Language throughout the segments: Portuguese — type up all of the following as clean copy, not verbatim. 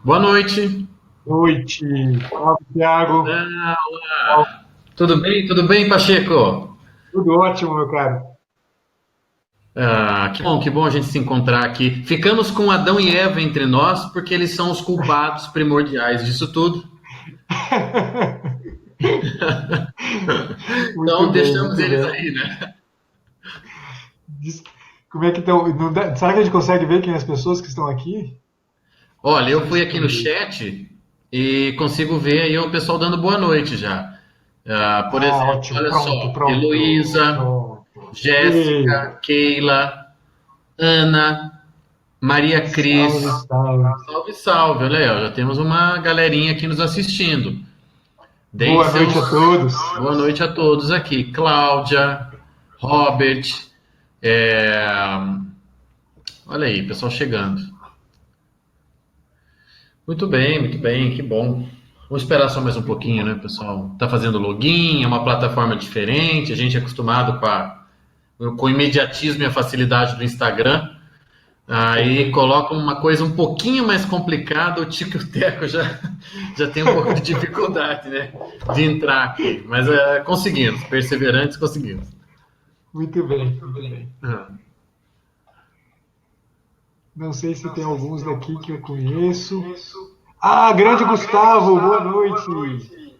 Boa noite. Noite. Salve, Thiago. Ah, olá. Tudo bem? Tudo bem, Pacheco? Tudo ótimo, meu caro. Ah, que bom a gente se encontrar aqui. Ficamos com Adão e Eva entre nós porque eles são os culpados primordiais disso tudo. Muito Então bem, deixamos muito eles bem. aí, né? Diz- Como é que estão? Será que a gente consegue ver quem as pessoas que estão aqui? Olha, Não eu sei fui se aqui no tem. chat e consigo ver aí o pessoal dando boa noite já. Ah, por Ah, exemplo, ótimo. olha Pronto, só, pronto, Heloísa, pronto. Jéssica, Keila, Ana, Maria Cris. Salve, salve. Salve, salve, olha aí, ó, já temos uma galerinha aqui nos assistindo. Deem Boa seus noite a todos. boa noite a todos aqui. Cláudia, Robert, é, olha aí, pessoal chegando. Muito bem, que bom. Vamos esperar só mais um pouquinho, né, pessoal? Tá fazendo login, é uma plataforma diferente, a gente é acostumado com o imediatismo e a facilidade do Instagram. Aí Perfeito. coloca uma coisa um pouquinho mais complicada, o Tico e o Teco já tem um pouco de dificuldade, né? De entrar aqui. Mas conseguimos, perseverantes conseguimos. Muito bem, muito bem. Ah, Não sei se tem alguns daqui que eu conheço. Ah, grande Gustavo, boa noite.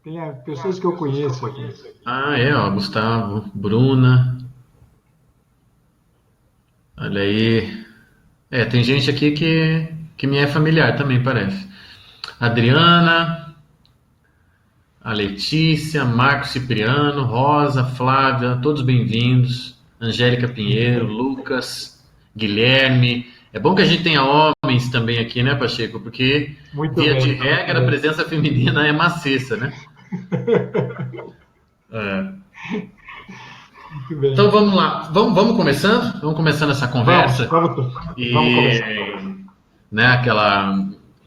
Tem pessoas que eu conheço aqui. ó, Gustavo, Bruna, olha aí. É, tem gente aqui que me é familiar também, parece. Adriana, a Letícia, Marco Cipriano, Rosa, Flávia, todos bem-vindos. Angélica Muito Pinheiro, bem. Lucas, Guilherme. É bom que a gente tenha homens também aqui, né, Pacheco? Porque, Muito via de bem, muito regra, a bem. presença feminina é maciça, né? É. Muito Então bem. vamos lá, vamos começando? Vamos começando essa Vamos, conversa vamos e, começar. né,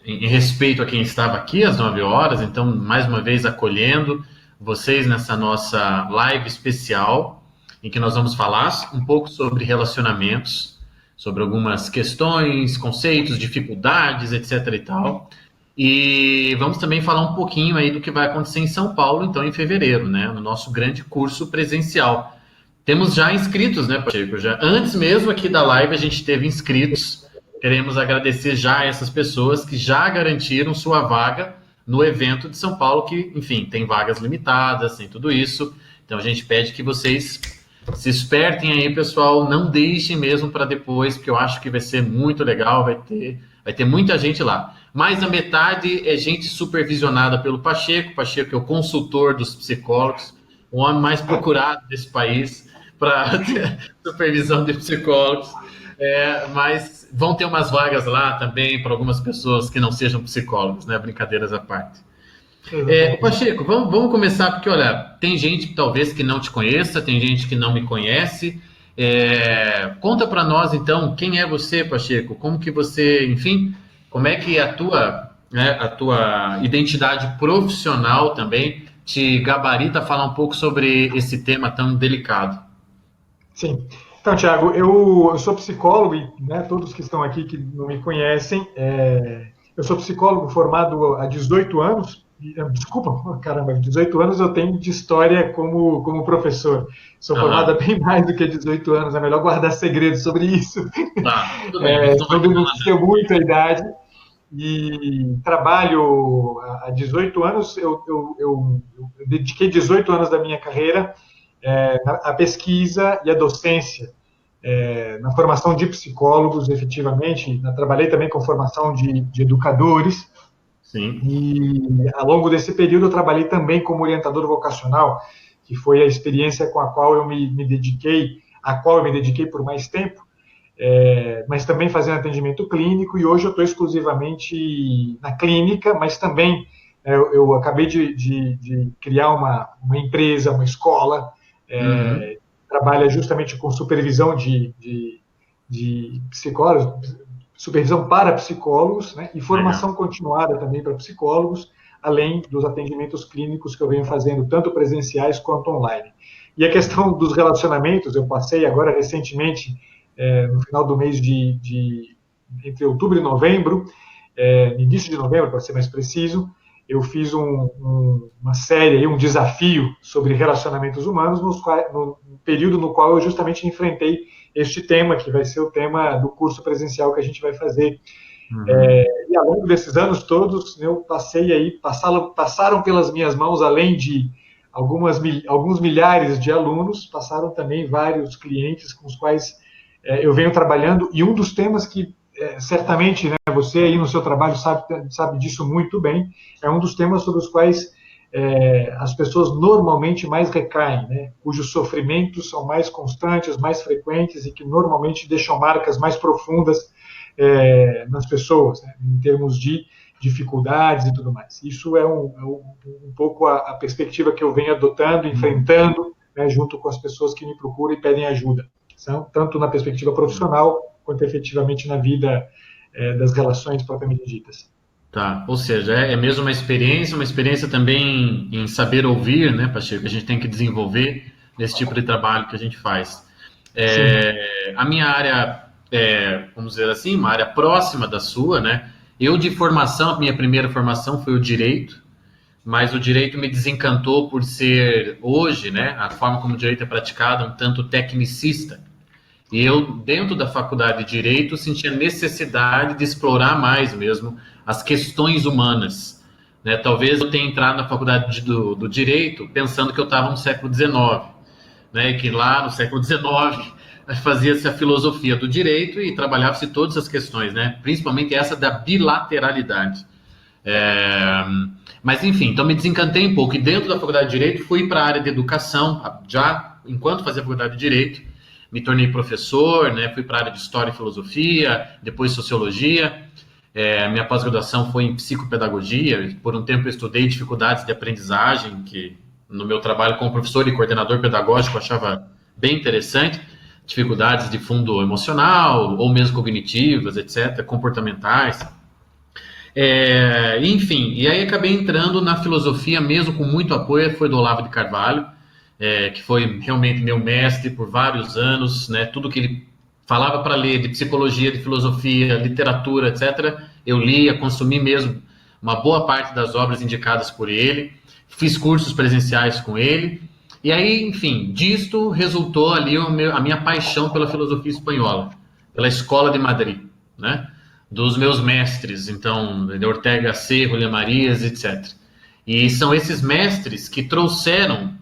em respeito a quem estava aqui às 9 horas, então mais uma vez acolhendo vocês nessa nossa live especial em que nós vamos falar um pouco sobre relacionamentos, sobre algumas questões, conceitos, dificuldades, etc e tal. E vamos também falar um pouquinho aí do que vai acontecer em São Paulo, então, em fevereiro, né, no nosso grande curso presencial. Temos já inscritos, né, Pacheco? Já, antes mesmo aqui da live a gente teve inscritos. Queremos agradecer já a essas pessoas que já garantiram sua vaga no evento de São Paulo, que, enfim, tem vagas limitadas, tem tudo isso. Então a gente pede que vocês se espertem aí, pessoal. Não deixem mesmo para depois, porque eu acho que vai ser muito legal. Vai ter muita gente lá. Mais da metade é gente supervisionada pelo Pacheco. Pacheco é o consultor dos psicólogos, o homem mais procurado desse país para supervisão de psicólogos. Mas vão ter umas vagas lá também para algumas pessoas que não sejam psicólogos, né? Brincadeiras à parte. Exatamente. Pacheco, vamos começar, porque olha, tem gente talvez que não te conheça, tem gente que não me conhece. Conta para nós então quem é você, Pacheco? Como que você, enfim, como é que a tua identidade profissional também te gabarita falar um pouco sobre esse tema tão delicado? Sim. Então, Thiago, eu sou psicólogo e né, todos que estão aqui que não me conhecem, eu sou psicólogo formado há 18 anos. Desculpa, caramba, 18 anos eu tenho de história como professor. Sou formado há Aham. bem mais do que 18 anos, é melhor guardar segredo sobre isso. Tá, tudo bem, a gente não vai Não revelar denuncio nada. muito a idade e trabalho há 18 anos. Eu dediquei 18 anos da minha carreira a pesquisa e a docência, na formação de psicólogos, efetivamente. Eu trabalhei também com formação de educadores, Sim. e ao longo desse período eu trabalhei também como orientador vocacional, que foi a experiência com a qual eu me dediquei, a qual eu me dediquei por mais tempo, mas também fazendo atendimento clínico, e hoje eu estou exclusivamente na clínica, mas também eu acabei de criar uma empresa, uma escola, Uhum. trabalha justamente com supervisão de psicólogos, supervisão para psicólogos, né, e Legal. formação continuada também para psicólogos, além dos atendimentos clínicos que eu venho fazendo, tanto presenciais quanto online. E a questão dos relacionamentos, eu passei agora recentemente, no final do mês entre outubro e novembro, início de novembro, para ser mais preciso, eu fiz uma série, um desafio sobre relacionamentos humanos, no período no qual eu justamente enfrentei este tema, que vai ser o tema do curso presencial que a gente vai fazer. E ao longo desses anos todos, eu passaram pelas minhas mãos, além de alguns milhares de alunos, passaram também vários clientes com os quais eu venho trabalhando, e um dos temas que certamente, né, você aí no seu trabalho sabe disso muito bem, é um dos temas sobre os quais as pessoas normalmente mais recaem, né, cujos sofrimentos são mais constantes, mais frequentes e que normalmente deixam marcas mais profundas nas pessoas, né, em termos de dificuldades e tudo mais. Isso é um pouco a perspectiva que eu venho adotando, enfrentando, né, junto com as pessoas que me procuram e pedem ajuda, tanto na perspectiva profissional quanto efetivamente na vida das relações propriamente ditas. Tá, ou seja, é mesmo uma experiência também em saber ouvir, né, Pacheco, que a gente tem que desenvolver nesse tipo de trabalho que a gente faz. A minha área, vamos dizer assim, uma área próxima da sua, né, eu de formação, a minha primeira formação foi o direito, mas o direito me desencantou por ser, hoje, né, a forma como o direito é praticado, um tanto tecnicista. E eu, dentro da faculdade de Direito, sentia necessidade de explorar mais mesmo as questões humanas, né? Talvez eu tenha entrado na faculdade do Direito pensando que eu estava no século XIX, né? E que lá no século XIX fazia-se a filosofia do direito e trabalhava-se todas as questões, né? Principalmente essa da bilateralidade. Mas, enfim, então me desencantei um pouco. E dentro da faculdade de Direito fui para a área de educação, já enquanto fazia a faculdade de Direito, me tornei professor, né? Fui para a área de História e Filosofia, depois Sociologia. Minha pós-graduação foi em Psicopedagogia. Por um tempo eu estudei dificuldades de aprendizagem, que no meu trabalho como professor e coordenador pedagógico eu achava bem interessante. Dificuldades de fundo emocional, ou mesmo cognitivas, etc., comportamentais. Enfim, e aí acabei entrando na filosofia, mesmo com muito apoio, foi do Olavo de Carvalho, que foi realmente meu mestre por vários anos, né? Tudo que ele falava para ler de psicologia, de filosofia, literatura, etc., eu lia, consumi mesmo uma boa parte das obras indicadas por ele, fiz cursos presenciais com ele, e aí, enfim, disto resultou ali a minha paixão pela filosofia espanhola, pela Escola de Madrid, né? Dos meus mestres, então, de Ortega C., Julián Marías, etc. E são esses mestres que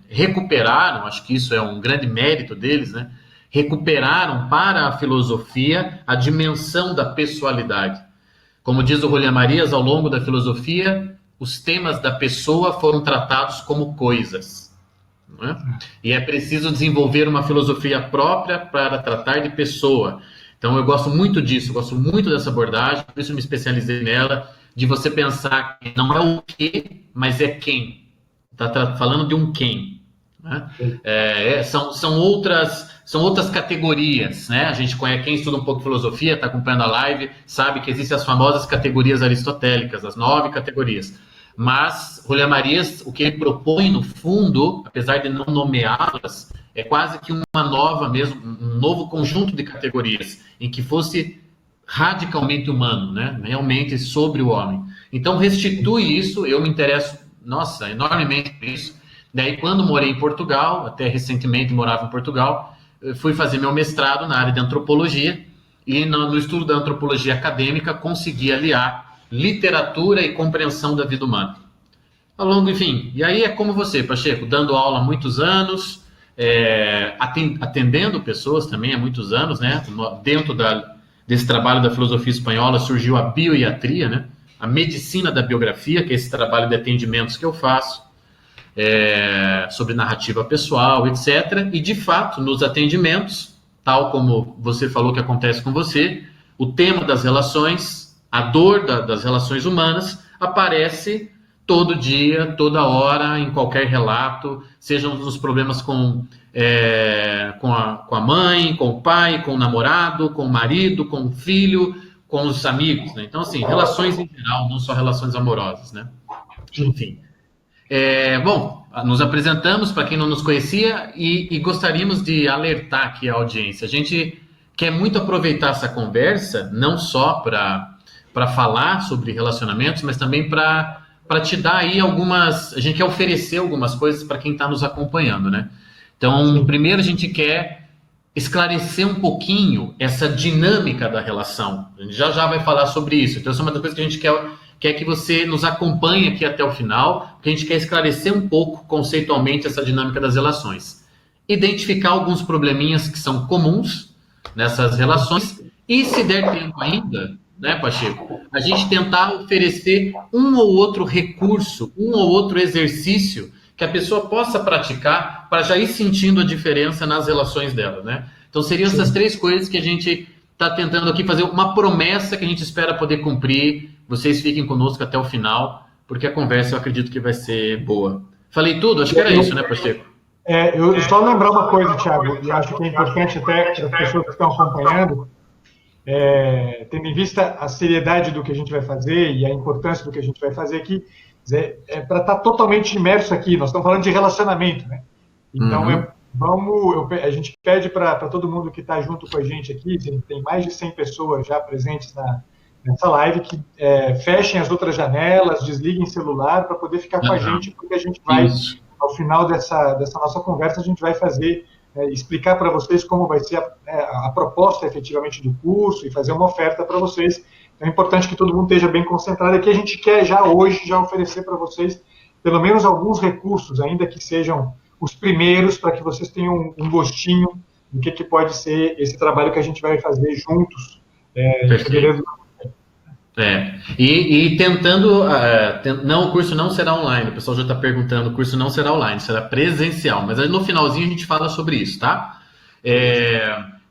recuperaram, acho que isso é um grande mérito deles, né? Recuperaram para a filosofia a dimensão da pessoalidade. Como diz o Julián Marías, ao longo da filosofia, os temas da pessoa foram tratados como coisas, né? E é preciso desenvolver uma filosofia própria para tratar de pessoa. Então eu gosto muito disso, gosto muito dessa abordagem, por isso me especializei nela, de você pensar que não é o que, mas é quem. Está falando de um quem, né? São outras categorias, né? A gente conhece, quem estuda um pouco de filosofia, está acompanhando a live, sabe que existem as famosas categorias aristotélicas, as 9 categorias. Mas Julián Marías, o que ele propõe no fundo, apesar de não nomeá-las, é quase que uma nova mesmo, um novo conjunto de categorias, em que fosse radicalmente humano, né? Realmente sobre o homem. Então restitui isso, eu me interesso, nossa, enormemente por isso. Daí quando morei em Portugal, até recentemente morava em Portugal, fui fazer meu mestrado na área de antropologia, e no estudo da antropologia acadêmica consegui aliar literatura e compreensão da vida humana. Ao longo, enfim, e aí é como você, Pacheco, dando aula há muitos anos, atendendo pessoas também há muitos anos, né? Dentro desse trabalho da filosofia espanhola surgiu a bioiatria, né? A medicina da biografia, que é esse trabalho de atendimentos que eu faço, sobre narrativa pessoal, etc. E, de fato, nos atendimentos, tal como você falou que acontece com você, o tema das relações, a dor das relações humanas, aparece todo dia, toda hora, em qualquer relato, sejam os problemas com a mãe, com o pai, com o namorado, com o marido, com o filho, com os amigos, né? Então, assim, relações em geral, não só relações amorosas, né? Enfim. Bom, nos apresentamos para quem não nos conhecia e gostaríamos de alertar aqui a audiência. A gente quer muito aproveitar essa conversa, não só para falar sobre relacionamentos, mas também para te dar aí algumas... A gente quer oferecer algumas coisas para quem está nos acompanhando, né? Então, Sim. primeiro a gente quer esclarecer um pouquinho essa dinâmica da relação. A gente já vai falar sobre isso. Então, essa é uma das coisas que a gente quer que você nos acompanhe aqui até o final, porque a gente quer esclarecer um pouco conceitualmente essa dinâmica das relações. Identificar alguns probleminhas que são comuns nessas relações e, se der tempo ainda, né, Pacheco, a gente tentar oferecer um ou outro recurso, um ou outro exercício que a pessoa possa praticar para já ir sentindo a diferença nas relações dela, né? Então seriam essas três coisas que a gente está tentando aqui fazer, uma promessa que a gente espera poder cumprir. Vocês fiquem conosco até o final, porque a conversa eu acredito que vai ser boa. Falei tudo? Acho que era isso, né, Pacheco? Eu só lembrar uma coisa, Thiago, e acho que é importante até para as pessoas que estão acompanhando, tendo em vista a seriedade do que a gente vai fazer e a importância do que a gente vai fazer aqui, para estar totalmente imerso aqui. Nós estamos falando de relacionamento, né? Então, a gente pede para todo mundo que está junto com a gente aqui, tem mais de 100 pessoas já presentes nessa live, que fechem as outras janelas, desliguem celular para poder ficar com a gente, porque a gente vai, ao final dessa nossa conversa, a gente vai fazer, explicar para vocês como vai ser a proposta efetivamente do curso e fazer uma oferta para vocês. Então, é importante que todo mundo esteja bem concentrado aqui. A gente quer já hoje oferecer para vocês pelo menos alguns recursos, ainda que sejam os primeiros, para que vocês tenham um gostinho do que pode ser esse trabalho que a gente vai fazer juntos em fevereiro. E tentando, não, o curso não será online, o pessoal já está perguntando, o curso não será online, será presencial, mas no finalzinho a gente fala sobre isso, tá?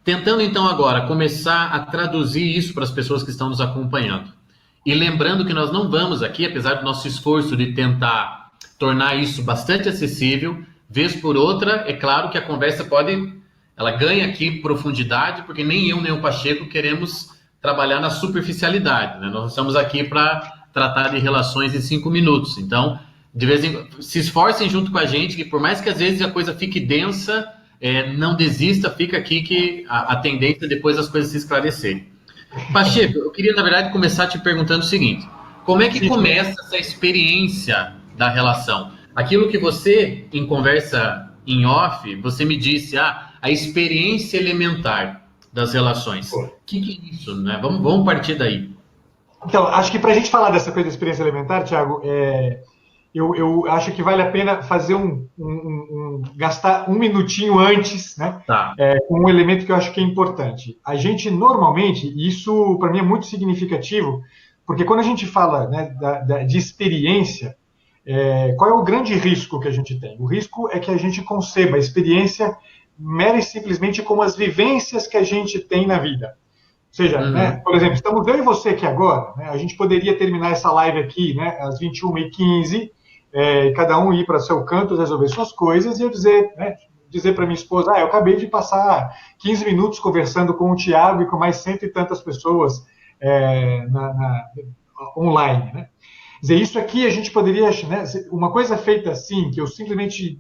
Tentando então agora começar a traduzir isso para as pessoas que estão nos acompanhando. E lembrando que nós não vamos aqui, apesar do nosso esforço de tentar tornar isso bastante acessível, vez por outra, é claro que a conversa ela ganha aqui profundidade, porque nem eu nem o Pacheco queremos trabalhar na superficialidade, né? Nós estamos aqui para tratar de relações em 5 minutos. Então, de vez em quando, se esforcem junto com a gente, que por mais que às vezes a coisa fique densa, não desista, fica aqui que a tendência é depois as coisas se esclarecerem. Pacheco, eu queria, na verdade, começar te perguntando o seguinte: como é que começa essa experiência da relação? Aquilo que você, em conversa em off, você me disse, a experiência elementar das relações. O que é isso, né? Vamos partir daí. Então, acho que para a gente falar dessa coisa da experiência elementar, Thiago, eu acho que vale a pena fazer gastar um minutinho antes, né? Tá. Com um elemento que eu acho que é importante. A gente, normalmente, isso para mim é muito significativo, porque quando a gente fala, né, de experiência, qual é o grande risco que a gente tem? O risco é que a gente conceba a experiência mera e simplesmente como as vivências que a gente tem na vida. Ou seja, né, por exemplo, estamos eu e você aqui agora, né, a gente poderia terminar essa live aqui, né, às 21h15, cada um ir para seu canto, resolver suas coisas, e eu dizer para minha esposa, eu acabei de passar 15 minutos conversando com o Thiago e com mais 100 e tantas pessoas online, né? Quer dizer, isso aqui a gente poderia, né, uma coisa feita assim, que eu simplesmente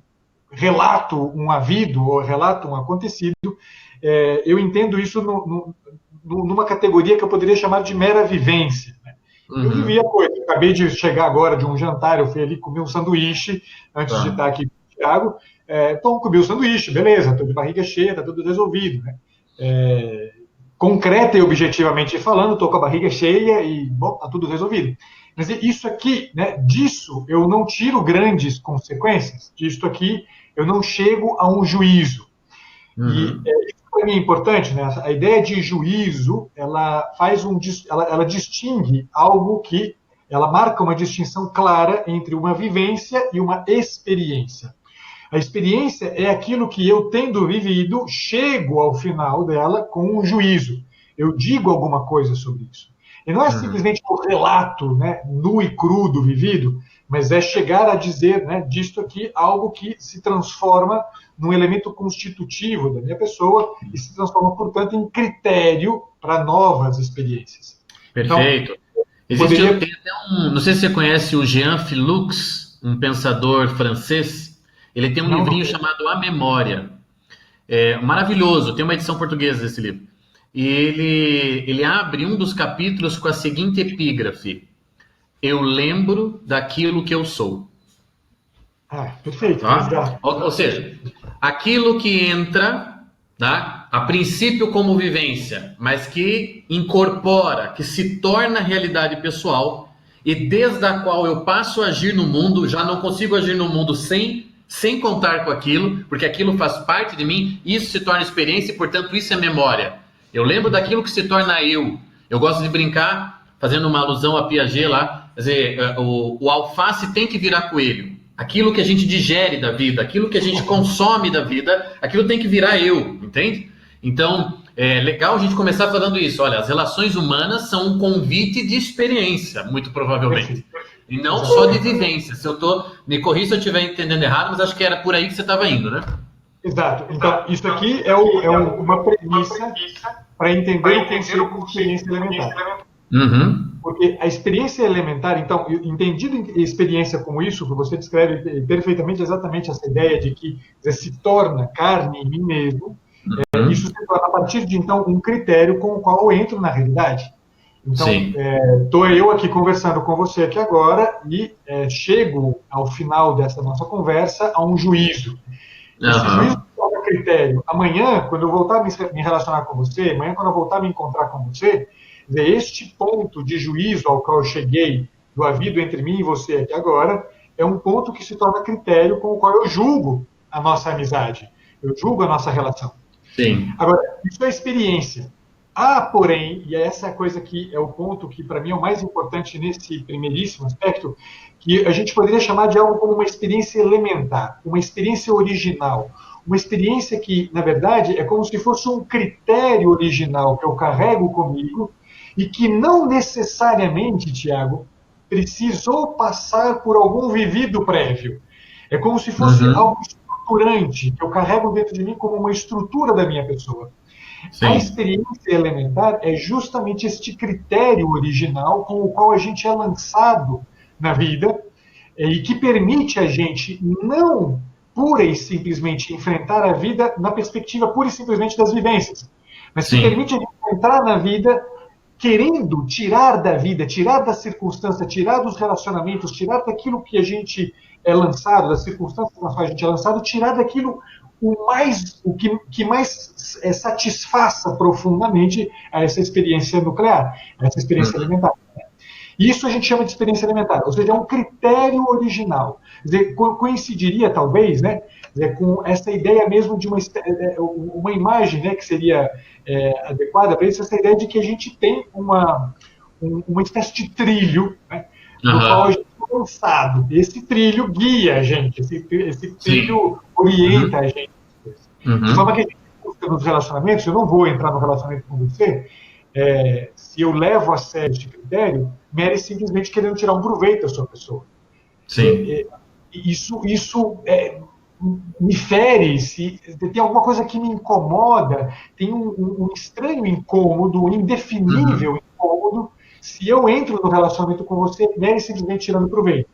relato um havido ou relato um acontecido, eu entendo isso numa categoria que eu poderia chamar de mera vivência, né? Eu vivi a coisa, eu acabei de chegar agora de um jantar, eu fui ali comer um sanduíche antes de estar aqui com o Thiago, então comi o sanduíche, beleza, estou de barriga cheia, está tudo resolvido, né? Concreta e objetivamente falando, estou com a barriga cheia e, bom, está tudo resolvido. Mas isso aqui, né, disso eu não tiro grandes consequências, disso aqui eu não chego a um juízo. E isso para mim é importante, né? A ideia de juízo, ela ela distingue algo que, ela marca uma distinção clara entre uma vivência e uma experiência. A experiência é aquilo que eu, tendo vivido, chego ao final dela com um juízo. Eu digo alguma coisa sobre isso. E não é simplesmente um relato, né, nu e cru do vivido, mas é chegar a dizer, né, disto aqui algo que se transforma num elemento constitutivo da minha pessoa e se transforma, portanto, em critério para novas experiências. Perfeito. Então, tem até não sei se você conhece o Jean Filux, um pensador francês. Ele tem um livrinho chamado A Memória. Maravilhoso, tem uma edição portuguesa desse livro. e ele abre um dos capítulos com a seguinte epígrafe: eu lembro daquilo que eu sou. Perfeito. Tá? Ou seja, aquilo que entra, tá? A princípio como vivência, mas que incorpora, que se torna realidade pessoal, e desde a qual eu passo a agir no mundo, já não consigo agir no mundo sem contar com aquilo, porque aquilo faz parte de mim, isso se torna experiência e, portanto, isso é memória. Eu lembro daquilo que se torna eu. Eu gosto de brincar, fazendo uma alusão a Piaget lá, quer dizer, o alface tem que virar coelho. Aquilo que a gente digere da vida, aquilo que a gente consome da vida, aquilo tem que virar eu, entende? Então, é legal a gente começar falando isso. Olha, as relações humanas são um convite de experiência, muito provavelmente. E não só de vivência. Me corrija se eu estiver entendendo errado, mas acho que era por aí que você estava indo, né? Exato. Então, isso aqui é uma premissa para entender o conceito de experiência elementar. Uhum. Porque a experiência elementar, então, entendido experiência como isso, que você descreve perfeitamente, exatamente essa ideia de que se torna carne em mim mesmo, isso se torna, a partir de, então, um critério com o qual eu entro na realidade. Então, estou eu aqui conversando com você aqui agora e chego ao final dessa nossa conversa a um juízo. Esse juízo se torna critério. Amanhã, quando eu voltar a me relacionar com você, amanhã, quando eu voltar a me encontrar com você, este ponto de juízo ao qual eu cheguei, do havido entre mim e você aqui agora, é um ponto que se torna critério com o qual eu julgo a nossa amizade, eu julgo a nossa relação. Sim. Agora, isso é experiência. Porém, e essa é a coisa que é o ponto que para mim é o mais importante nesse primeiríssimo aspecto, que a gente poderia chamar de algo como uma experiência elementar, uma experiência original, uma experiência que, na verdade, é como se fosse um critério original que eu carrego comigo e que não necessariamente, Tiago, precisou passar por algum vivido prévio. É como se fosse algo estruturante, que eu carrego dentro de mim como uma estrutura da minha pessoa. Sim. A experiência elementar é justamente este critério original com o qual a gente é lançado na vida e que permite a gente não pura e simplesmente enfrentar a vida na perspectiva pura e simplesmente das vivências, mas que permite a gente entrar na vida querendo tirar da vida, tirar da circunstância, tirar dos relacionamentos, tirar daquilo que a gente é lançado, das circunstâncias nas quais a gente é lançado, tirar daquilo o que mais satisfaça profundamente a essa experiência nuclear, a essa experiência elementar. Isso a gente chama de experiência elementar, ou seja, é um critério original. Quer dizer, coincidiria, talvez, né, com essa ideia mesmo de uma imagem, né, que seria adequada para isso, essa ideia de que a gente tem uma espécie de trilho, né, no qual a gente é lançado. Esse trilho guia a gente, esse trilho orienta a gente. De forma que a gente busca nos relacionamentos, eu não vou entrar no relacionamento com você, se eu levo a sério esse critério, mere simplesmente querendo tirar um proveito da sua pessoa. Sim. Isso me fere, se tem alguma coisa que me incomoda, tem um estranho incômodo, um indefinível incômodo, se eu entro no relacionamento com você, mere simplesmente tirando proveito.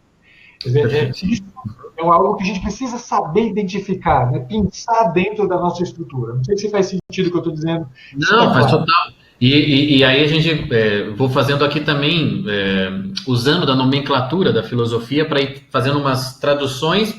Isso é algo que a gente precisa saber identificar, né? Pensar dentro da nossa estrutura. Não sei se faz sentido o que eu estou dizendo. Não, faz total. E aí a gente, vou fazendo aqui também, usando da nomenclatura da filosofia para ir fazendo umas traduções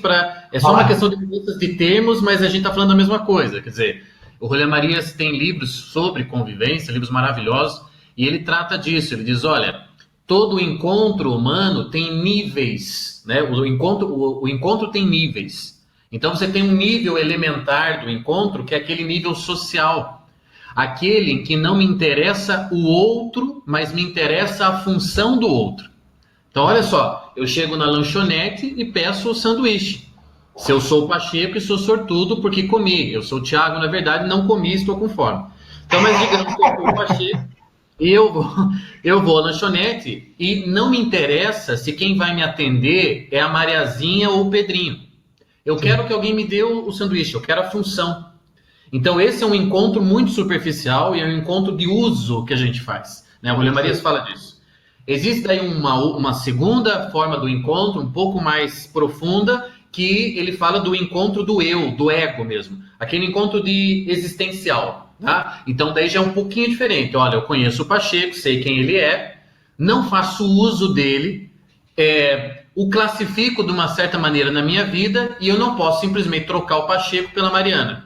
é só uma questão de mudanças de termos, mas a gente está falando a mesma coisa. Quer dizer, o Rolê Marias tem livros sobre convivência, livros maravilhosos, e ele trata disso. Ele diz, olha, todo encontro humano tem níveis, né? O encontro tem níveis. Então você tem um nível elementar do encontro, que é aquele nível social. Aquele em que não me interessa o outro, mas me interessa a função do outro. Então, olha só, eu chego na lanchonete e peço o sanduíche. Se eu sou o Pacheco e sou sortudo porque comi. Eu sou o Thiago, na verdade, não comi, estou com fome. Então, mas digamos que eu sou o Pacheco e eu vou à lanchonete e não me interessa se quem vai me atender é a Mariazinha ou o Pedrinho. Eu quero que alguém me dê o sanduíche, eu quero a função. Então, esse é um encontro muito superficial e é um encontro de uso que a gente faz. Né? O Rolê Marias fala disso. Existe daí uma segunda forma do encontro, um pouco mais profunda, que ele fala do encontro do eu, do ego mesmo. Aquele encontro existencial. Tá? Então, daí já é um pouquinho diferente. Olha, eu conheço o Pacheco, sei quem ele é, não faço uso dele, o classifico de uma certa maneira na minha vida e eu não posso simplesmente trocar o Pacheco pela Mariana.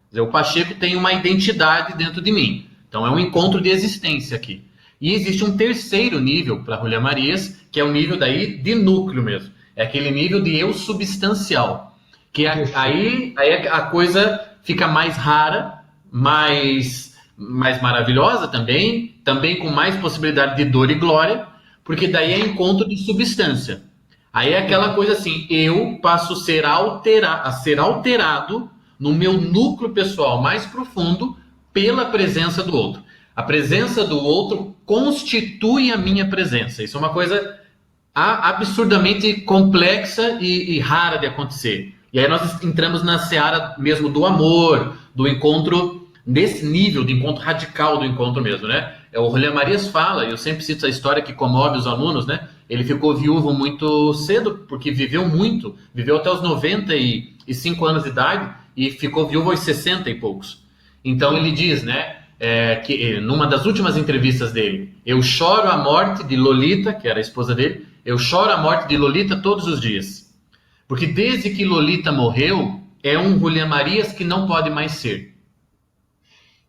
Quer dizer, o Pacheco tem uma identidade dentro de mim. Então, é um encontro de existência aqui. E existe um terceiro nível para Julia Marias, que é o nível daí de núcleo mesmo. É aquele nível de eu substancial. Que aí a coisa fica mais rara, mais maravilhosa também com mais possibilidade de dor e glória, porque daí é encontro de substância. Aí é aquela coisa assim, eu passo a ser alterado no meu núcleo pessoal mais profundo pela presença do outro. A presença do outro constitui a minha presença. Isso é uma coisa absurdamente complexa e rara de acontecer. E aí nós entramos na seara mesmo do amor, do encontro, nesse nível de encontro radical do encontro mesmo, né? O Julián Marias fala, eu sempre cito essa história que comove os alunos, né? Ele ficou viúvo muito cedo, porque viveu muito, viveu até os 95 anos de idade e ficou viúvo aos 60 e poucos. Então ele diz, né? Que numa das últimas entrevistas dele, eu choro a morte de Lolita, que era a esposa dele, eu choro a morte de Lolita todos os dias. Porque desde que Lolita morreu, é um Julián Marias que não pode mais ser.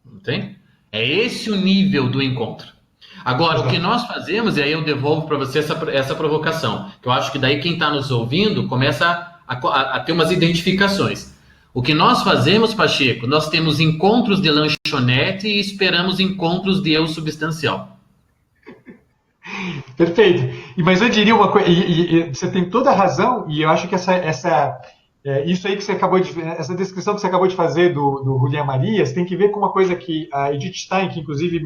Entende? É esse o nível do encontro. Agora, o que nós fazemos, e aí eu devolvo para você essa provocação, que eu acho que daí quem está nos ouvindo começa a ter umas identificações. O que nós fazemos, Pacheco, nós temos encontros de lanchonete e esperamos encontros de eu substancial. Perfeito. Mas eu diria uma coisa, e você tem toda a razão, e eu acho que isso aí que você acabou de, essa descrição que você acabou de fazer do Julián Marias tem que ver com uma coisa que a Edith Stein, que inclusive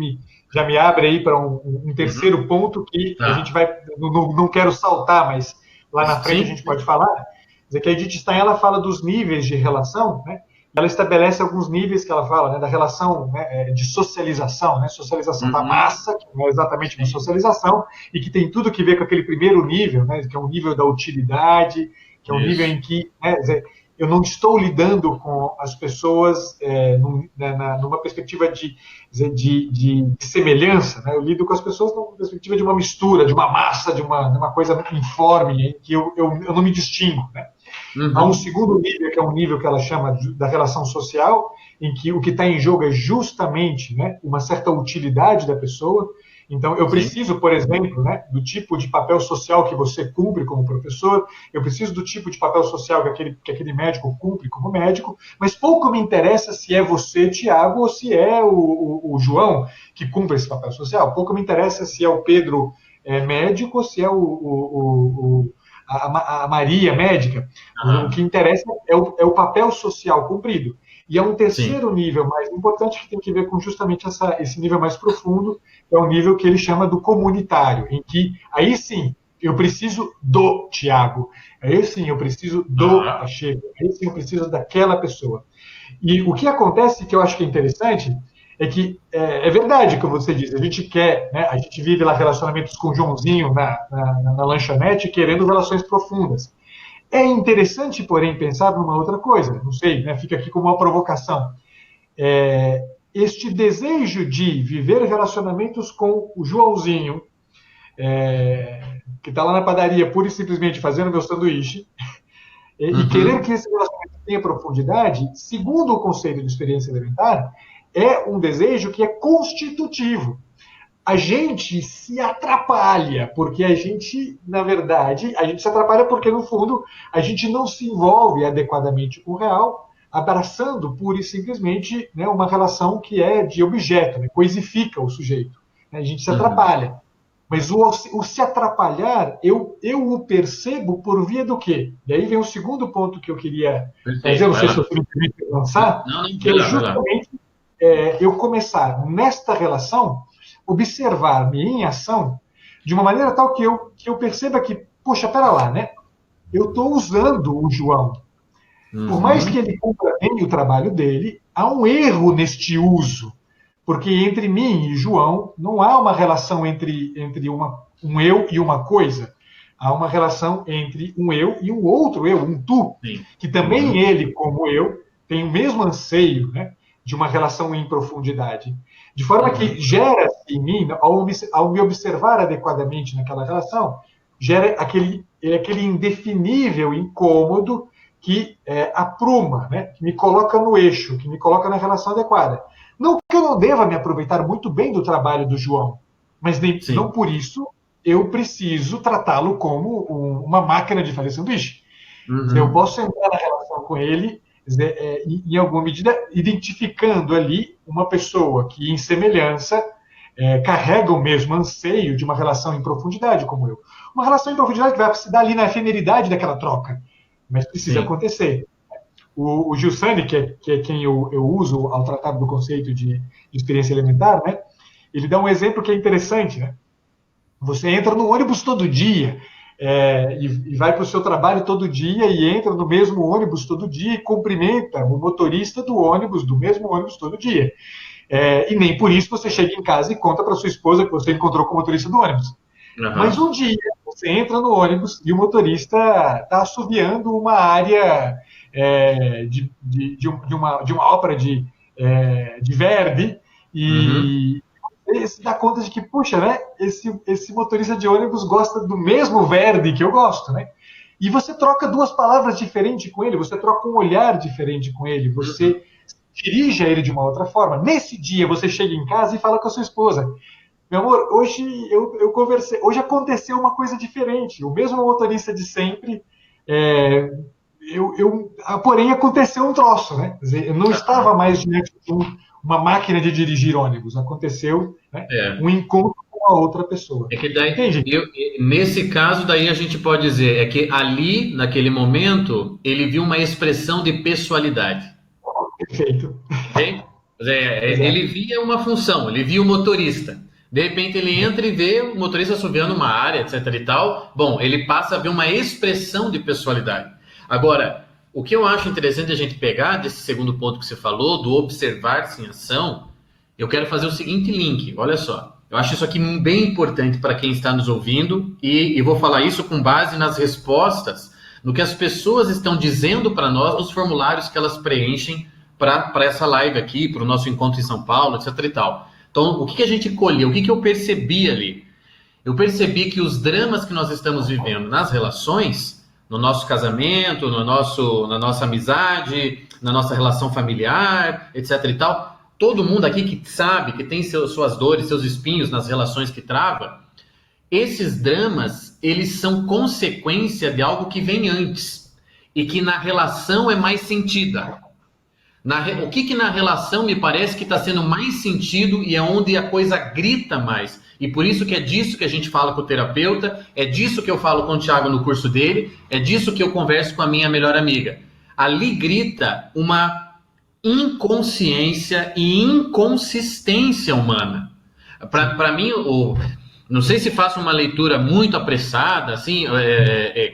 já me abre aí para um terceiro ponto que a gente vai, não quero saltar, mas lá na frente a gente pode falar. Quer dizer que a Edith Stein ela fala dos níveis de relação, né? Ela estabelece alguns níveis que ela fala, né, da relação, né, de socialização, né, socialização da massa, que não é exatamente uma socialização, e que tem tudo que ver com aquele primeiro nível, né, que é um nível da utilidade, que é um nível em que, né, eu não estou lidando com as pessoas numa perspectiva de semelhança, né, eu lido com as pessoas numa perspectiva de uma mistura, de uma massa, de uma coisa informe, em que eu não me distingo, né. Há um segundo nível, que é um nível que ela chama da relação social, em que o que está em jogo é justamente, né, uma certa utilidade da pessoa. Então, eu preciso, por exemplo, né, do tipo de papel social que você cumpre como professor, eu preciso do tipo de papel social que aquele médico cumpre como médico, mas pouco me interessa se é você, Tiago, ou se é o João que cumpre esse papel social. Pouco me interessa se é o Pedro médico ou se é a Maria médica. O que interessa é o papel social cumprido. E há um terceiro nível mais importante que tem que ver com justamente esse nível mais profundo, é o nível que ele chama do comunitário, em que aí sim eu preciso do Tiago, aí sim eu preciso do Pacheco, aí sim eu preciso daquela pessoa. E o que acontece, que eu acho que é interessante, é que é verdade, como você diz, a gente quer, né, a gente vive lá relacionamentos com o Joãozinho na lanchonete querendo relações profundas. É interessante, porém, pensar numa outra coisa, não sei, né, fica aqui como uma provocação. Este desejo de viver relacionamentos com o Joãozinho, que está lá na padaria pura e simplesmente fazendo meu sanduíche, e querer que esse relacionamento tenha profundidade, segundo o conceito de experiência elementar, é um desejo que é constitutivo. A gente se atrapalha, porque a gente, na verdade, a gente se atrapalha porque, no fundo, a gente não se envolve adequadamente com o real, abraçando pura e simplesmente, né, uma relação que é de objeto, né, coisifica o sujeito. A gente se atrapalha. Mas o se atrapalhar, eu o percebo por via do quê? E aí vem o segundo ponto que eu queria fazer, não sei se você me permite lançar, que é justamente eu começar, nesta relação, observar-me em ação de uma maneira tal que eu perceba que, poxa, pera lá, né? Eu estou usando o João. Por mais que ele cumpra bem o trabalho dele, há um erro neste uso. Porque entre mim e João não há uma relação entre um eu e uma coisa. Há uma relação entre um eu e um outro eu, um tu, que também ele, como eu, tem o mesmo anseio, né, de uma relação em profundidade. De forma que gera em mim, ao me observar adequadamente naquela relação, gera aquele indefinível incômodo que apruma, né? Que me coloca no eixo, que me coloca na relação adequada. Não que eu não deva me aproveitar muito bem do trabalho do João, mas não por isso eu preciso tratá-lo como uma máquina de fazer sanduíche. Eu posso entrar na relação com ele, em alguma medida, identificando ali uma pessoa que, em semelhança, carrega o mesmo anseio de uma relação em profundidade como eu. Uma relação em profundidade que vai se dar ali na efemeridade daquela troca, mas precisa acontecer. O Gilsani, que é quem eu uso ao tratar do conceito de experiência elementar, né, ele dá um exemplo que é interessante. Né? Você entra no ônibus todo dia, e vai para o seu trabalho todo dia, e entra no mesmo ônibus todo dia, e cumprimenta o motorista do mesmo ônibus todo dia. E nem por isso você chega em casa e conta para sua esposa que você encontrou com o motorista do ônibus. Mas um dia você entra no ônibus e o motorista está assoviando uma área de uma ópera de Verdi, e você se dá conta de que, puxa, né, esse motorista de ônibus gosta do mesmo Verdi que eu gosto, né? E você troca duas palavras diferentes com ele, você troca um olhar diferente com ele, você dirige a ele de uma outra forma. Nesse dia você chega em casa e fala com a sua esposa: meu amor, hoje eu conversei, hoje aconteceu uma coisa diferente, o mesmo motorista de sempre, porém aconteceu um troço, né? Quer dizer, eu não estava mais diante de uma máquina de dirigir ônibus, aconteceu, né, um encontro com a outra pessoa. É que daí, nesse caso, daí a gente pode dizer que ali, naquele momento, ele viu uma expressão de pessoalidade. Perfeito. Okay? Ele via uma função, ele via o motorista. De repente ele entra e vê o motorista assoviando uma área, etc e tal. Bom, ele passa a ver uma expressão de pessoalidade. Agora, o que eu acho interessante a gente pegar desse segundo ponto que você falou, do observar-se em ação, eu quero fazer o seguinte link. Olha só, eu acho isso aqui bem importante para quem está nos ouvindo, e vou falar isso com base nas respostas, no que as pessoas estão dizendo para nós nos formulários que elas preenchem para essa live aqui, para o nosso encontro em São Paulo, etc e tal. Então, o que a gente colheu? O que eu percebi ali? Eu percebi que os dramas que nós estamos vivendo nas relações, no nosso casamento, na nossa amizade, na nossa relação familiar, etc e tal, todo mundo aqui que sabe, que tem suas dores, seus espinhos nas relações que trava, esses dramas, eles são consequência de algo que vem antes e que na relação é mais sentida. O que na relação me parece que está sendo mais sentido e é onde a coisa grita mais. E por isso que é disso que a gente fala com o terapeuta, é disso que eu falo com o Thiago no curso dele, é disso que eu converso com a minha melhor amiga. Ali grita uma inconsciência e inconsistência humana. Para mim, não sei se faço uma leitura muito apressada, assim,